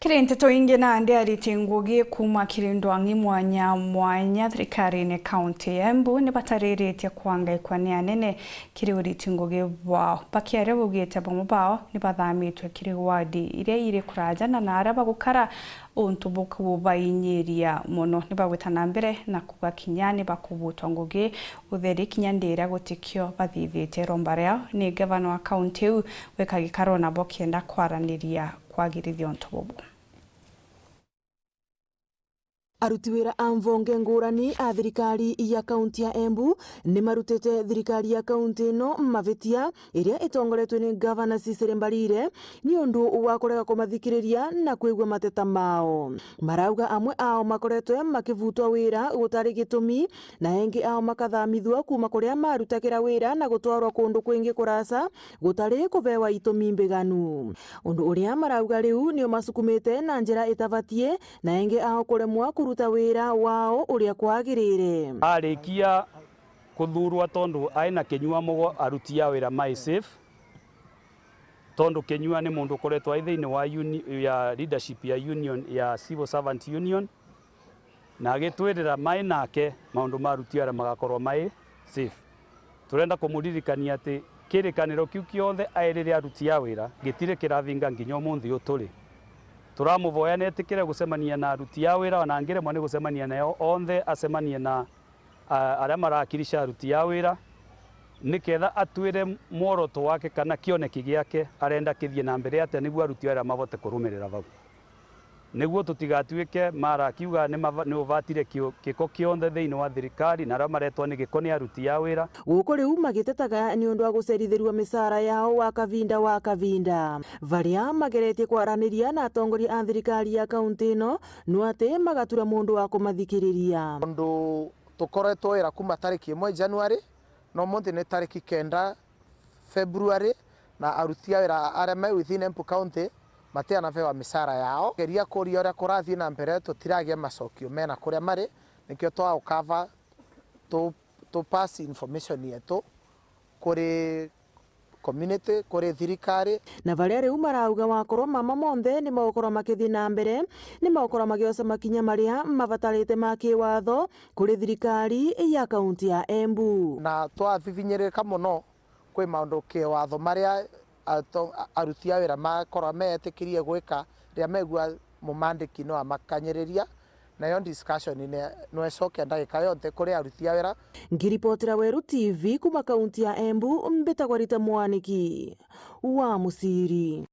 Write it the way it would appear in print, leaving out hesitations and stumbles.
Nteto ingi na ndiarite ngugi kuma kirindwangi mwanya mwanya thirikari-ini kaunti ya Embu ni batariritie kwangaikwa ni anene kiri uriti ngugi wao bakiaria bugite bamwe bao ni bathamitwe kiri wadi iria iri kuraja na aria bagukara untu bubainyiria muno ni bagwitana mbere na kugakinya ni bakubutwa ngugi utheri kinya ndira gutikio bathithite romba riao ni gavana wa kaunti iu wekagikaro nabo kienda kwaraniria kwagirithia untu bubu. Aruti wira a mvonge ngurani a thirikari ya kaunti ya Embu ni marutete thirikari ya kaunti ino mavetia iria itongoretwe ni gavana Cecily Mbarire ni undu wa kurega kumathikiriria na kwigua mateta mao. Marauga amwe ao makoretwe makivutwa wira gutari gitumi na engi ao makathamithwa kuma kuria marutakira wira na gutwarwa kundu kwingi kurasa gutari kuvewa itumi mbiganu. Undu uria marauga riu ni masukumite na njira itavatie na engi ao kuremwa kuruta wira wao uria kwagirire. Arikia kuthurwa tondu aina kinyua mugo aruti ya wira mai safe tondu kinyua ni mundu koretwa ithiini wa ya leadership ya union ya civil servant union na agitwirira mai nake maundu maruti ara magakorwo mai safe. Turenda kumuririkania ati kirikaniro kiu kiothe airire aruti ya wira gitire kirathinga nginya umuthi uturi. Turamuvoya netikire gucemania na aruti ya wira na ngire mwane gucemania nayo onthe acemanie na aria marakirisha aruti ya wira niketha atwire mworoto wake kana kioneki giake arenda kithie na mbere ate niguo aruti ya wira mavote kurumirira vau niguo tutigatuike marakiuga ni uvatire kiko kionthe thiini wa thirikari na aria maretwa ni giko ni aruti ya wira guko riu magitetaga ni undu wa gucerithirwa misara yao wa kavinda varia mageretie kwaraniria na atongoria a thirikari ya kaunti ino no ati magatura mundu wa kumathikiriria. Undu tukoretwo wira kuma tariki 1 January no monthi ni tariki 9 February na aruti ya wira aria me within Embu County mateana vewa misara yao geria kuria uria kurathie na mbere tutiragia macokio mena kuria mari nikio twa ukava to pass information yetu kuri community kuri thirikari na varia riu marauga wakorwo mama monthe ni magokorwo makithie na mbere ni magokorwo magioca makinya maria mavatarite ma kiwatho kuri thirikari ya kaunti ya Embu na twavivinyirika muno kwi maundu kiwatho maria aruti ya wira makorwo meetikirie gwika ria megua mumandiki no amakanyiriria na yo discussion no ecoke ndagika yonte kuri aruti ya wira. Ngiripotera Weru TV kuma kaunti ya Embu mbitagwa Rita Mwaniki wa Musiri.